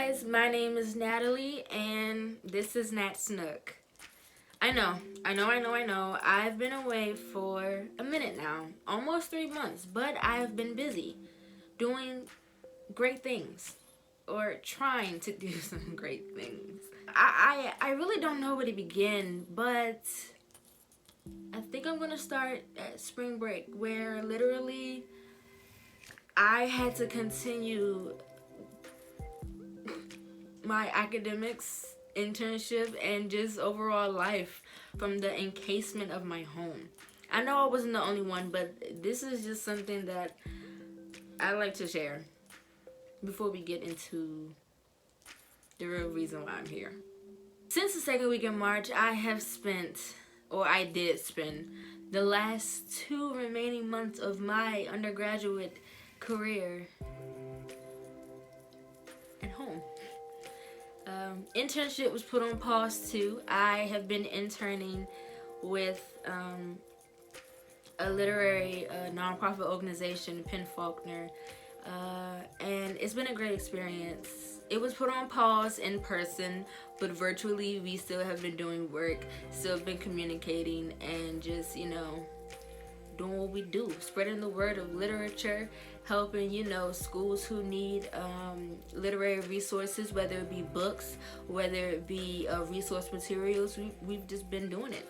guys, my name is Natalie and this is Nat'sNook. I know. I've been away for a minute now, almost 3 months, but I've been busy doing great things or trying to do some great things. I really don't know where to begin, but I think I'm gonna start at spring break, where literally I had to continue my academics, internship, and just overall life from the encasement of my home. I know I wasn't the only one, but this is just something that I like to share before we get into the real reason why I'm here. Since the second week in March, I did spend the last 2 remaining months of my undergraduate career at home. Internship was put on pause too. I have been interning with a literary nonprofit organization, Penn Faulkner, and it's been a great experience. It was put on pause in person, but virtually we still have been doing work, still been communicating, and just, doing what we do, spreading the word of literature, helping, schools who need literary resources, whether it be books, whether it be resource materials. We've just been doing it,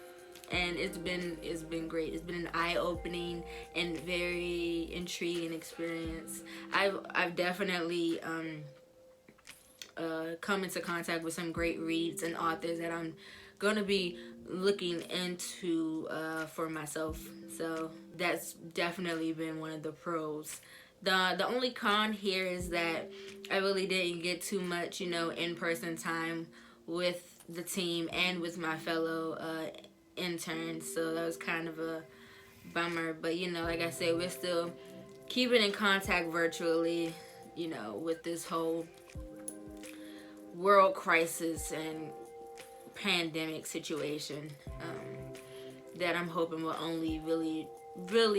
and it's been great. It's been an eye-opening and very intriguing experience. I've definitely come into contact with some great reads and authors that I'm gonna be looking into for myself. So that's definitely been one of the pros. The only con here is that I really didn't get too much, in-person time with the team and with my fellow interns. So that was kind of a bummer. But, like I said, we're still keeping in contact virtually, with this whole world crisis and pandemic situation that I'm hoping will only really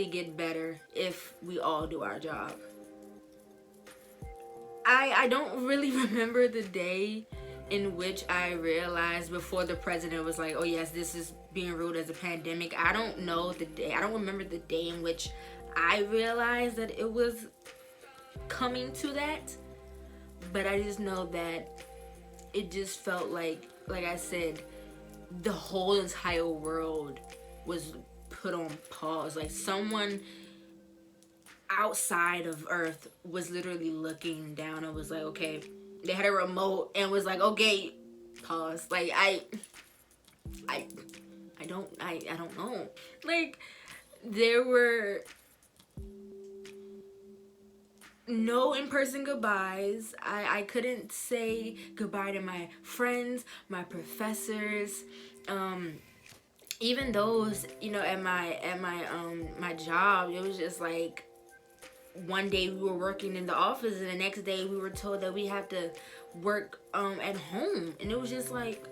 get better if we all do our job. I don't really remember the day in which I realized before the president was like, oh yes, this is being ruled as a pandemic. I don't know the day. I don't remember the day in which I realized that it was coming to that, but I just know that it just felt like I said, the whole entire world was put on pause. Like someone outside of Earth was literally looking down and was like, okay, they had a remote and was like, okay, pause. Like I don't know. Like there were no in-person goodbyes. I couldn't say goodbye to my friends, my professors, even those, at my job. It was just like one day we were working in the office and the next day we were told that we have to work at home, and it was just like,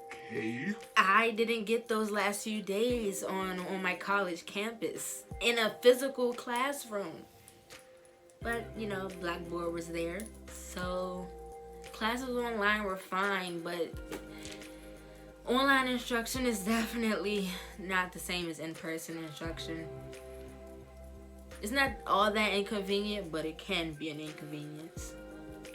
okay. I didn't get those last few days on my college campus in a physical classroom. But, Blackboard was there. So, classes online were fine, but online instruction is definitely not the same as in-person instruction. It's not all that inconvenient, but it can be an inconvenience.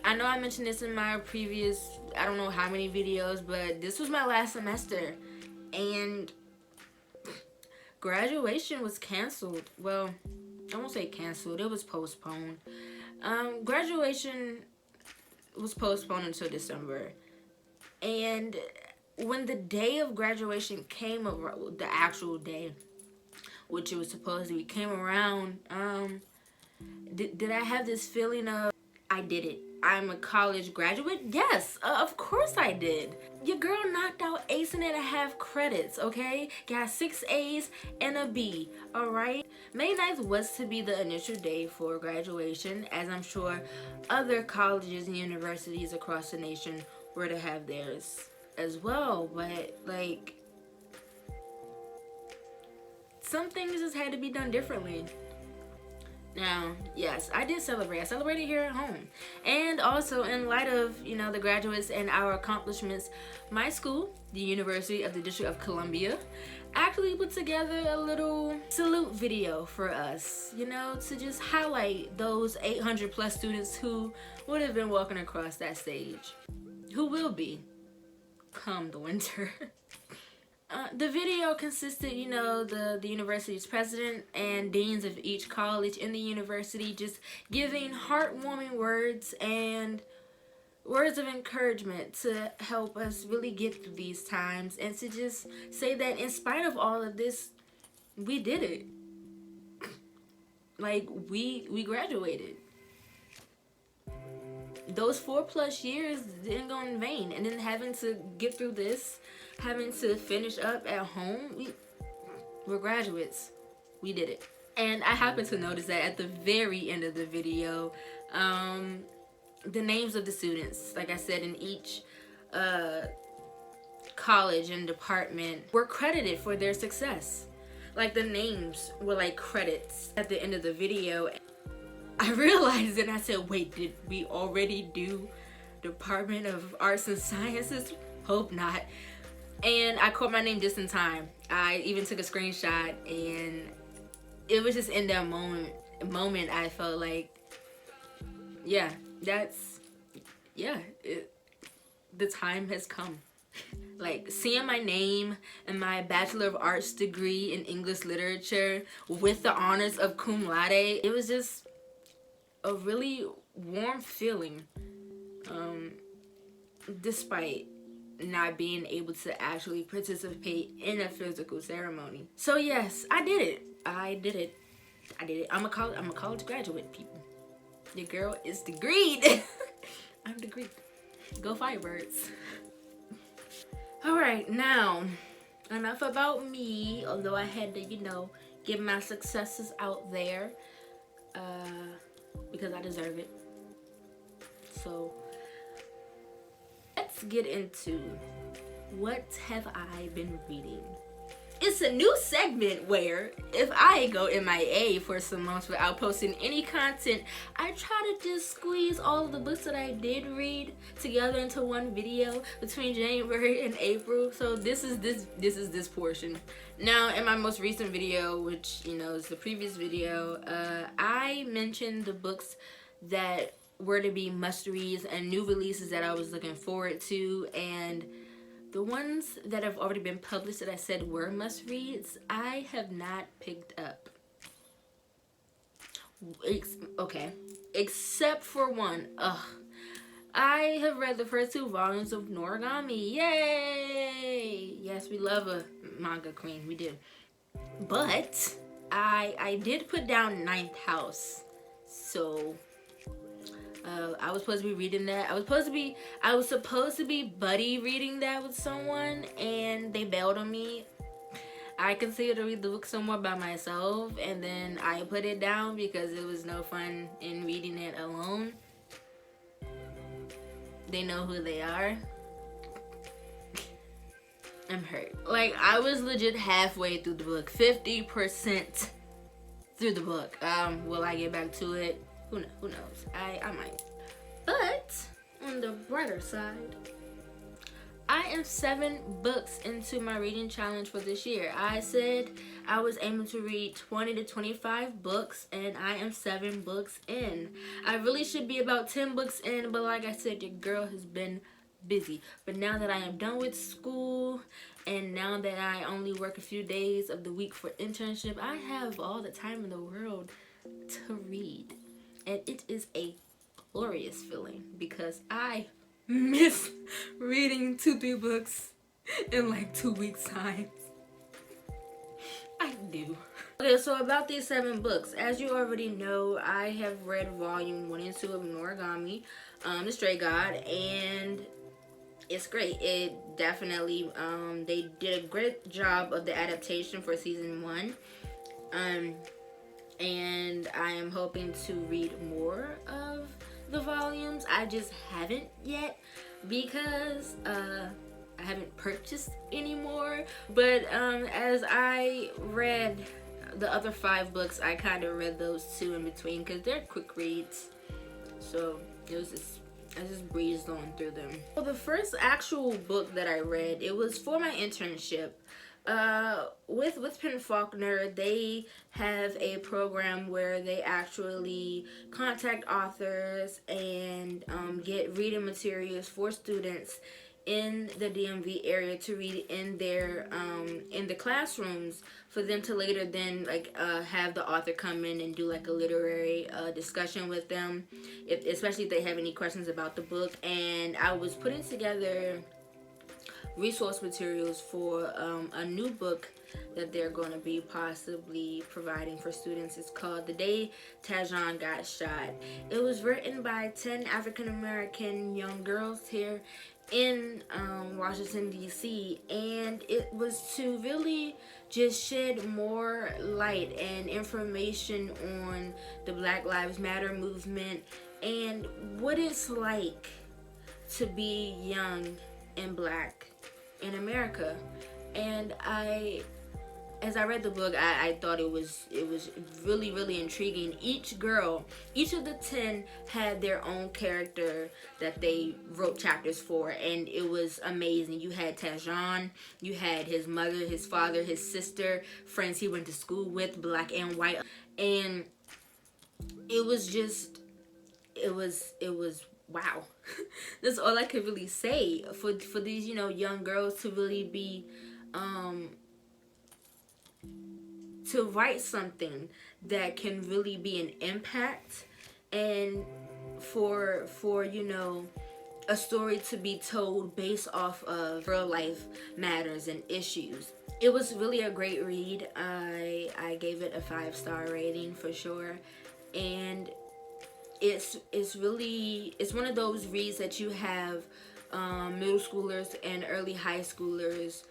I know I mentioned this in my previous, I don't know how many videos, but this was my last semester. And graduation was canceled. Well, I won't say canceled, it was postponed. Graduation was postponed until December. And when the day of graduation came around, the actual day, which it was supposed to be, came around, did I have this feeling of, I did it. I'm a college graduate? Yes, of course I did. Your girl knocked out 8.5 credits, okay? Got 6 A's and a B, alright? May 9th was to be the initial day for graduation, as I'm sure other colleges and universities across the nation were to have theirs as well. But, some things just had to be done differently. Now, yes, I did celebrate. I celebrated here at home. And also, in light of, the graduates and our accomplishments, my school, the University of the District of Columbia, actually put together a little salute video for us, to just highlight those 800 plus students who would have been walking across that stage, who will be come the winter. The video consisted, the university's president and deans of each college in the university just giving heartwarming words and words of encouragement to help us really get through these times, and to just say that in spite of all of this, we did it. Like, we graduated. Those 4+ years didn't go in vain, and then having to get through this, having to finish up at home, we're graduates. We did it. And I happened to notice that at the very end of the video, the names of the students, like I said, in each college and department were credited for their success. Like, the names were like credits at the end of the video. I realized it and I said, wait, did we already do Department of Arts and Sciences? Hope not. And I caught my name just in time. I even took a screenshot, and it was just in that moment I felt like, yeah, the time has come. Like, seeing my name and my Bachelor of Arts degree in English Literature with the honors of cum laude, it was just a really warm feeling, despite not being able to actually participate in a physical ceremony. So yes, I did it. I'm a college graduate, people. Your girl is degreed. I'm degreed. Go Firebirds. Alright, now, enough about me, although I had to, get my successes out there, because I deserve it. So, let's get into what have I been reading. It's a new segment where if I go MIA for some months without posting any content, I try to just squeeze all of the books that I did read together into one video between January and April. So this is this portion. Now, in my most recent video, which is the previous video, I mentioned the books that were to be must-reads and new releases that I was looking forward to, and the ones that have already been published that I said were must-reads, I have not picked up. Okay, except for one. I have read the first 2 volumes of Noragami. Yay! Yes, we love a manga queen. We do. But I did put down Ninth House. So I was supposed to be reading that. I was supposed to be buddy reading that with someone, and they bailed on me. I considered to read the book somewhere by myself, and then I put it down because it was no fun in reading it alone. They know who they are. I'm hurt. Like, I was legit halfway through the book, 50% through the book. Will I get back to it? Who knows? I might. But on the brighter side, I am 7 books into my reading challenge for this year. I said I was aiming to read 20 to 25 books, and I am 7 books in. I really should be about 10 books in, but like I said, your girl has been busy. But now that I am done with school, and now that I only work a few days of the week for internship, I have all the time in the world to read. And it is a glorious feeling because I miss reading 2-3 books in like 2 weeks time. I do. Okay, so about these 7 books, as you already know, I have read volume 1 and 2 of Noragami, The Stray God, and it's great. It definitely, they did a great job of the adaptation for season 1. And I am hoping to read more of the volumes. I just haven't yet because I haven't purchased anymore. But as I read the other 5 books, I kind of read those 2 in between because they're quick reads. So it was just, I just breezed on through them. Well, the first actual book that I read, it was for my internship. With Penn Faulkner, they have a program where they actually contact authors and get reading materials for students in the DMV area to read in their in the classrooms, for them to later then have the author come in and do like a literary discussion with them, especially if they have any questions about the book. And I was putting together resource materials for a new book that they're going to be possibly providing for students. It's called The Day Tajon Got Shot. It was written by 10 African American young girls here in Washington, D.C., and it was to really just shed more light and information on the Black Lives Matter movement and what it's like to be young and black in America. And as I read the book, I thought it was really, really intriguing. Each of the 10 had their own character that they wrote chapters for, and it was amazing. You had Tajon, you had his mother, his father, his sister, friends he went to school with, black and white, and it was wow. That's all I could really say for these, young girls to really be to write something that can really be an impact, and for a story to be told based off of real life matters and issues. It was really a great read. I gave it a 5-star rating for sure, and it's one of those reads that you have middle schoolers and early high schoolers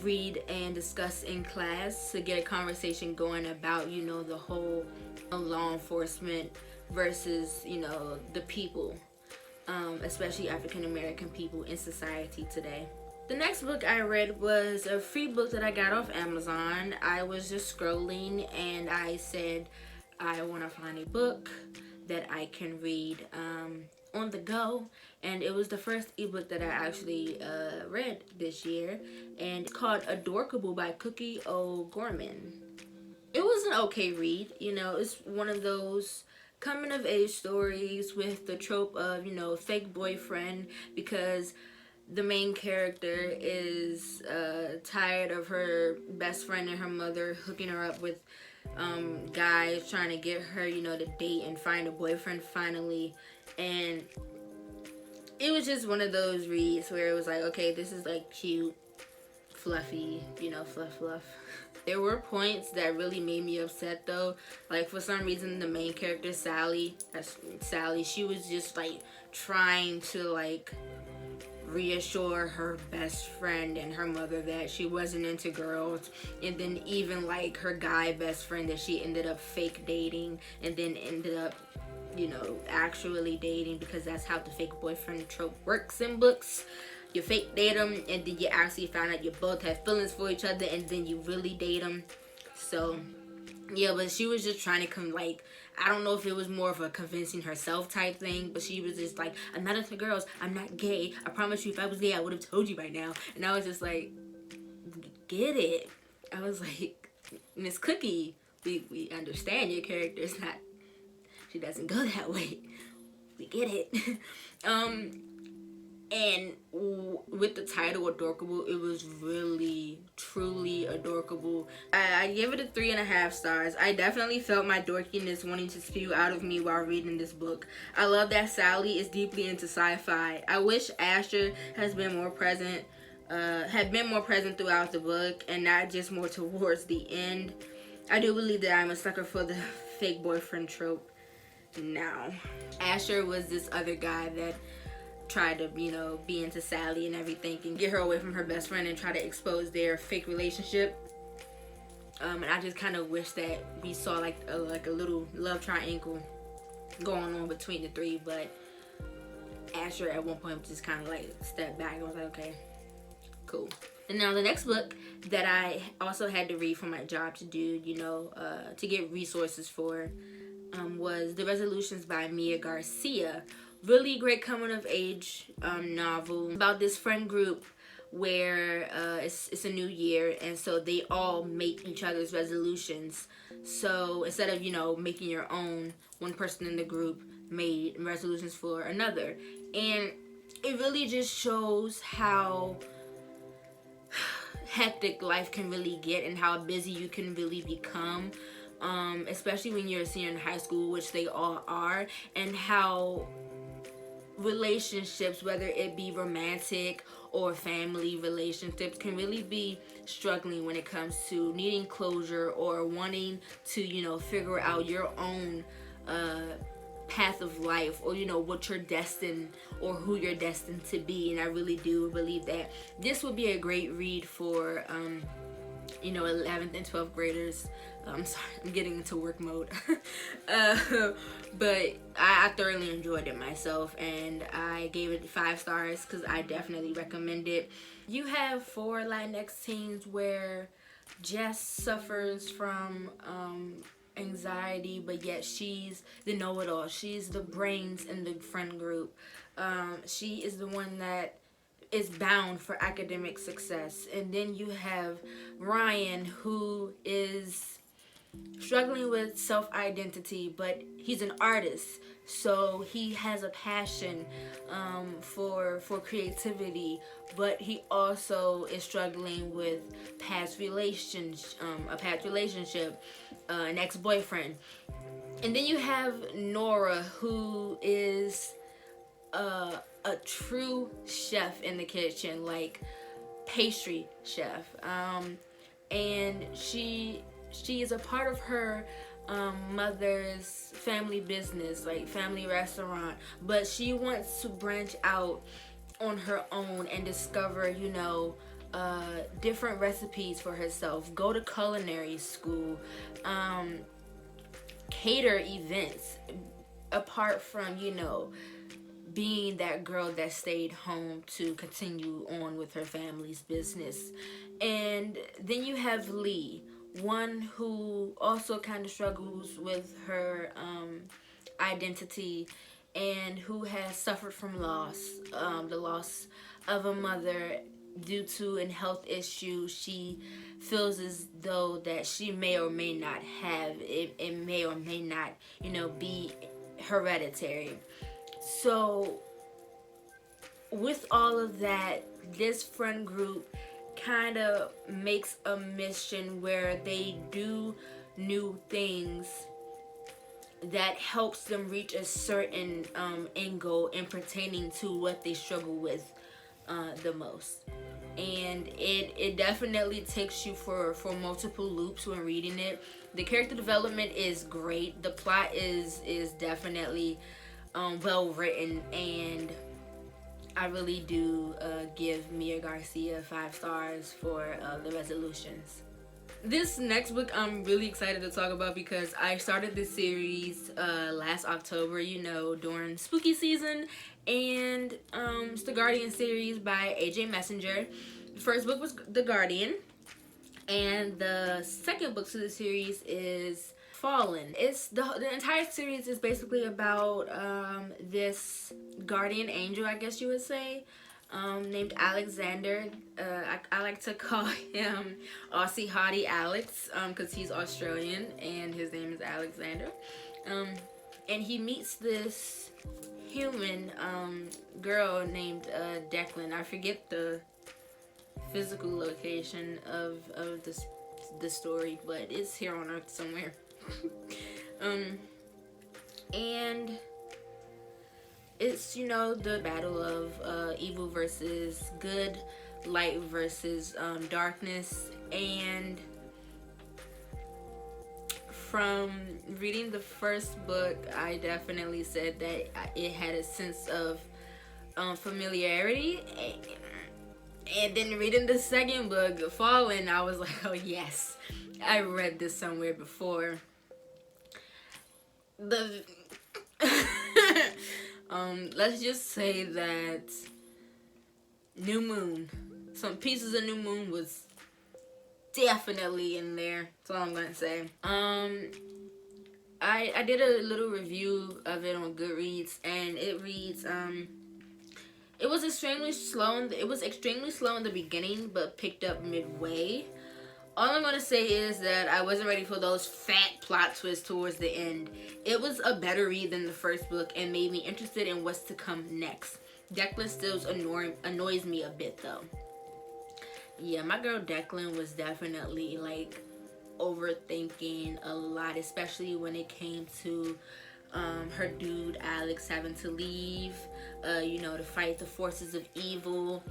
read and discuss in class to get a conversation going about the whole law enforcement versus the people, especially African American people in society today. The next book I read was a free book that I got off Amazon. I was just scrolling and I said I want to find a book that I can read on the go, and it was the first ebook that I actually read this year, and it's called Adorkable by Cookie O'Gorman. It was an okay read. It's one of those coming of age stories with the trope of fake boyfriend, because the main character is tired of her best friend and her mother hooking her up with guys trying to get her to date and find a boyfriend finally. And it was just one of those reads where it was like, okay, this is like cute, fluffy, fluff. There were points that really made me upset though. Like, for some reason, the main character Sally, she was just like trying to reassure her best friend and her mother that she wasn't into girls, and then even her guy best friend that she ended up fake dating and then ended up actually dating, because that's how the fake boyfriend trope works in books. You fake date them and then you actually find out you both have feelings for each other and then you really date them. So yeah, but she was just trying to come I don't know if it was more of a convincing herself type thing, but she was just like, I'm not into girls, I'm not gay, I promise you if I was gay I would have told you by now. And I was just like, get it. I was like, Miss Cookie, we understand your character is not, she doesn't go that way, we get it. And with the title Adorkable, it was really, truly adorkable. I give it a 3.5 stars. I definitely felt my dorkiness wanting to spew out of me while reading this book. I love that Sally is deeply into sci-fi. I wish Asher had been more present throughout the book and not just more towards the end. I do believe that I'm a sucker for the fake boyfriend trope now. Asher was this other guy that tried to be into Sally and everything and get her away from her best friend and try to expose their fake relationship, and I just kind of wish that we saw a little love triangle going on between the three. But Asher at one point just kind of stepped back and was like, okay, cool. And now the next book that I also had to read for my job to do, to get resources for, was The Resolutions by Mia Garcia. Really great coming of age novel about this friend group where it's a new year, and so they all make each other's resolutions. So instead of making your own, one person in the group made resolutions for another, and it really just shows how hectic life can really get and how busy you can really become, especially when you're a senior in high school, which they all are, and how relationships, whether it be romantic or family relationships, can really be struggling when it comes to needing closure or wanting to figure out your own path of life, or what you're destined or who you're destined to be. And I really do believe that this would be a great read for 11th and 12th graders. I'm sorry, I'm getting into work mode. But I thoroughly enjoyed it myself, and I gave it 5 stars because I definitely recommend it. You have 4 Latinx teens where Jess suffers from anxiety, but yet she's the know-it-all. She's the brains in the friend group. She is the one that is bound for academic success. And then you have Ryan, who is struggling with self-identity, but he's an artist, so he has a passion for creativity, but he also is struggling with a past relationship, an ex-boyfriend. And then you have Nora, who is a true chef in the kitchen, like pastry chef, and she is a part of her mother's family business, like family restaurant, but she wants to branch out on her own and discover different recipes for herself, go to culinary school, cater events, apart from being that girl that stayed home to continue on with her family's business. And then you have Lee, one who also kind of struggles with her identity, and who has suffered from loss, the loss of a mother due to a health issue she feels as though that she may or may not have. It may or may not, be hereditary. So with all of that, this friend group kind of makes a mission where they do new things that helps them reach a certain end goal in pertaining to what they struggle with the most. And it definitely takes you for multiple loops when reading it. The character development is great. The plot is definitely well written, and I really do give Mia Garcia 5 stars for The Resolutions. This next book I'm really excited to talk about because I started this series last October, during spooky season, and it's the Guardian series by AJ Messenger. The first book was The Guardian, and the second book to the series is Fallen. It's the entire series is basically about this guardian angel, I guess you would say, named Alexander. I like to call him Aussie Hottie Alex because he's Australian and his name is Alexander. And he meets this human girl named Declan. I forget the physical location of the story, but it's here on Earth somewhere. And it's the battle of evil versus good, light versus darkness. And from reading the first book, I definitely said that it had a sense of familiarity, and then reading the second book, Fallen, I was like, oh yes, I read this somewhere before. Let's just say that New Moon some pieces of New Moon was definitely in there. That's all I'm gonna say. I did a little review of it on Goodreads, and it reads, it was extremely slow. It was extremely slow in the beginning, but picked up midway. All I'm gonna say is that I wasn't ready for those fat plot twists towards the end. It was a better read than the first book and made me interested in what's to come next. Declan still annoys me a bit though. Yeah, my girl Declan was definitely like overthinking a lot, especially when it came to her dude Alex having to leave, to fight the forces of evil,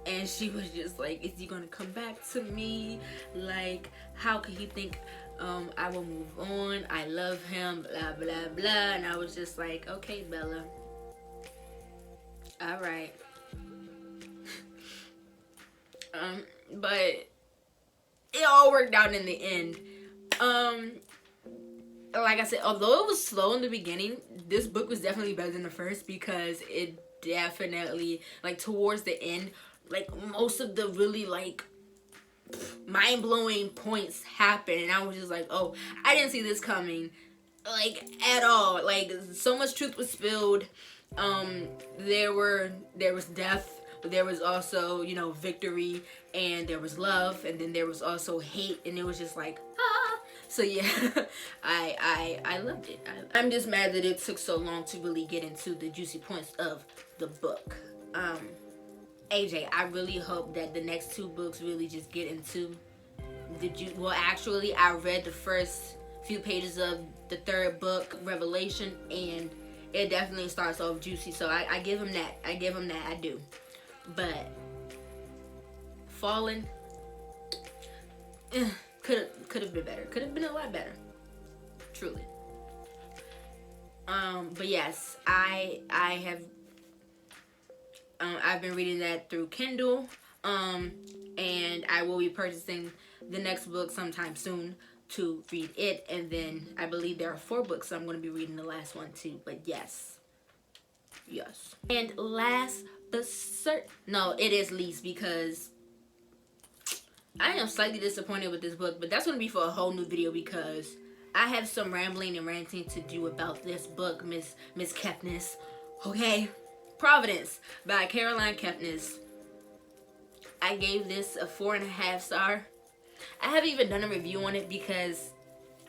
and she was just like, is he gonna come back to me? Like, how could he think I will move on? I love him, blah blah blah. And I was just like, okay, Bella, all right. But it all worked out in the end. Like I said, although it was slow in the beginning, this book was definitely better than the first, because it definitely, like, towards the end, like, most of the really, like, mind-blowing points happened, and I was just like, oh, I didn't see this coming, like, at all. Like, so much truth was spilled. There was death, but there was also, victory, and there was love, and then there was also hate, and it was just like, ah. So yeah, I loved it. I'm just mad that it took so long to really get into the juicy points of the book. AJ, I really hope that the next two books really just get into well, actually, I read the first few pages of the third book, Revelation, and it definitely starts off juicy. So I give him that. I do. But Fallen, could have been better. Could have been a lot better. Truly. But yes, I have. I've been reading that through Kindle. And I will be purchasing the next book sometime soon to read it. And then I believe there are 4 books, so I'm going to be reading the last one too. But yes. And last but no, it is least, because I am slightly disappointed with this book, but that's going to be for a whole new video, because I have some rambling and ranting to do about this book, Miss Kepnes. Okay? Providence by Caroline Kepnes. I gave this a 4.5 star. I haven't even done a review on it because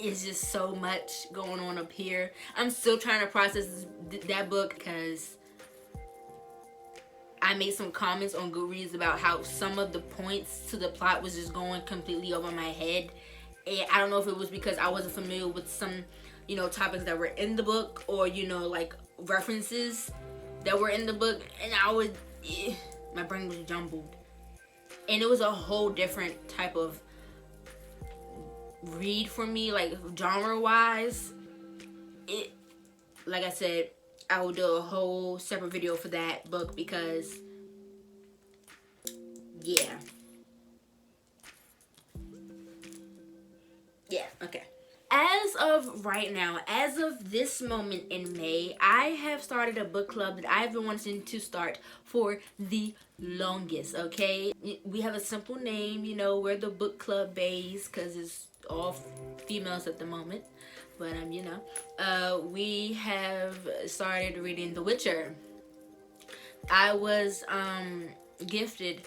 it's just so much going on up here. I'm still trying to process that book, because I made some comments on Goodreads about how some of the points to the plot was just going completely over my head. And I don't know if it was because I wasn't familiar with some, topics that were in the book, or, like references that were in the book. And my brain was jumbled. And it was a whole different type of read for me, like genre-wise. Like I said, I will do a whole separate video for that book, because yeah, okay. As of right now, as of this moment in May, I have started a book club that I've been wanting to start for the longest, okay? We have a simple name, we're the book club base, because it's all females at the moment. But, we have started reading The Witcher. I was gifted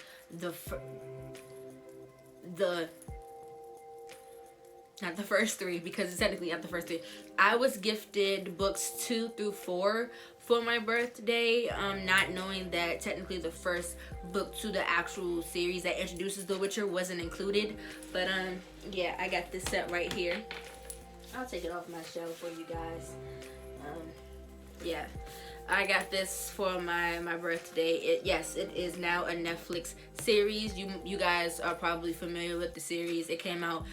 not the first 3, because it's technically not the first 3. I was gifted books 2 through 4 for my birthday, not knowing that technically the first book to the actual series that introduces The Witcher wasn't included. But yeah, I got this set right here. I'll take it off my shelf for you guys. Yeah, I got this for my birthday. Yes, it is now a Netflix series. You guys are probably familiar with the series. It came out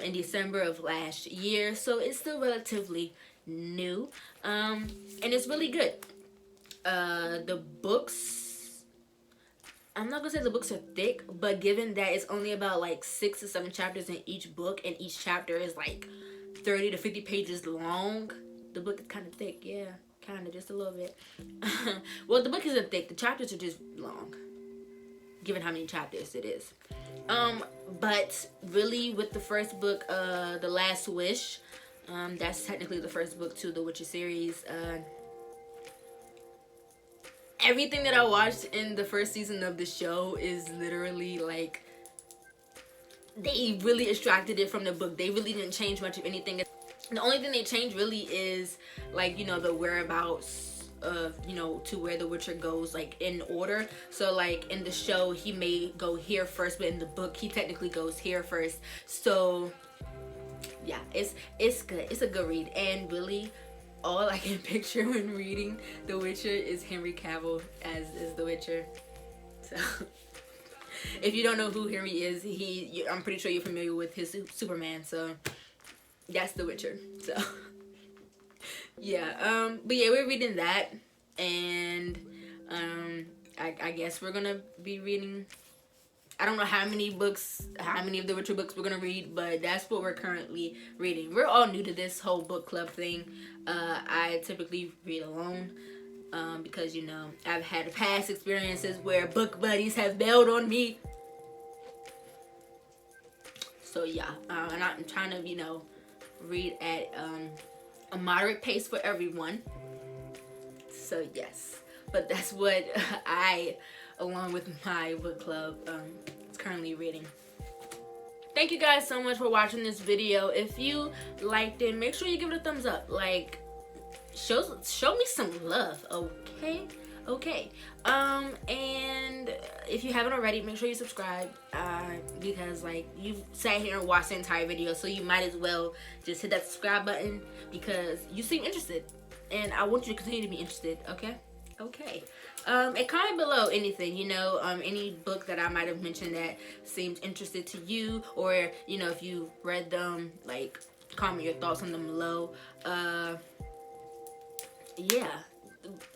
in December of last year, so it's still relatively new, and it's really good. The books, I'm not gonna say the books are thick, but given that it's only about like 6 to 7 chapters in each book, and each chapter is like 30 to 50 pages long, the book is kind of thick. Yeah, kind of, just a little bit. Well, the book isn't thick. The chapters are just long, given how many chapters it is. But really, with the first book, The Last Wish, that's technically the first book to the Witcher series. Everything that I watched in the first season of the show is literally like, they really extracted it from the book. They really didn't change much of anything. The only thing they changed really is, like, you know, the whereabouts of, you know, to where the Witcher goes, like, in order. So, like, in the show, he may go here first, but in the book, he technically goes here first. So, yeah, it's good. It's a good read. And really, all I can picture when reading The Witcher is Henry Cavill as the Witcher. So, if you don't know who Henry is, I'm pretty sure you're familiar with his Superman. So, that's The Witcher. So, yeah. But yeah, we're reading that, and I guess we're gonna be reading. I don't know how many of the Witcher books we're gonna read, but that's what we're currently reading. We're all new to this whole book club thing. I typically read alone, because, you know, I've had past experiences where book buddies have bailed on me. So yeah, and I'm trying to, you know, read at a moderate pace for everyone. So yes, but that's what I, along with my book club, is currently reading. Thank you guys so much for watching this video. If you liked it, make sure you give it a thumbs up. Like, show me some love, okay? And if you haven't already, make sure you subscribe, because, like, you've sat here and watched the entire video, so you might as well just hit that subscribe button, because you seem interested, and I want you to continue to be interested, okay? And comment below anything, you know, any book that I might have mentioned that seems interested to you, or, you know, if you read them, like, comment your thoughts on them below. Yeah,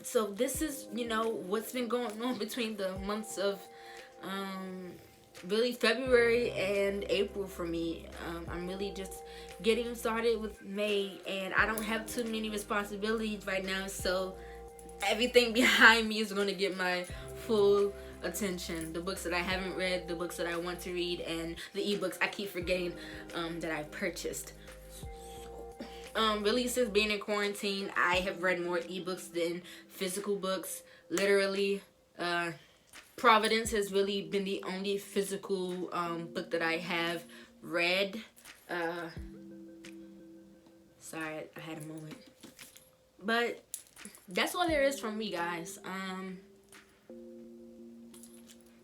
so this is, you know, what's been going on between the months of really February and April for me. I'm really just getting started with May, and I don't have too many responsibilities right now, so everything behind me is going to get my full attention. The books that I haven't read, the books that I want to read, and the ebooks I keep forgetting that I purchased. Really, since being in quarantine, I have read more ebooks than physical books. Literally, Providence has really been the only physical book that I have read. Sorry, I had a moment. But that's all there is from me, guys.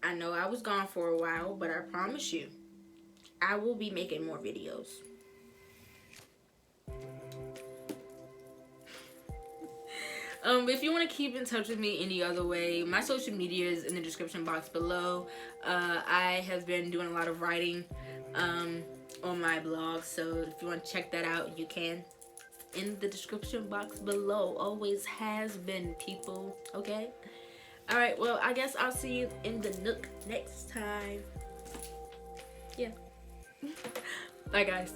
I know I was gone for a while, but I promise you, I will be making more videos. If you want to keep in touch with me any other way, my social media is in the description box below. I have been doing a lot of writing on my blog, so if you want to check that out, you can. In the description box below. Always has been, people. Okay? Alright, well, I guess I'll see you in the Nook next time. Yeah. Bye, guys.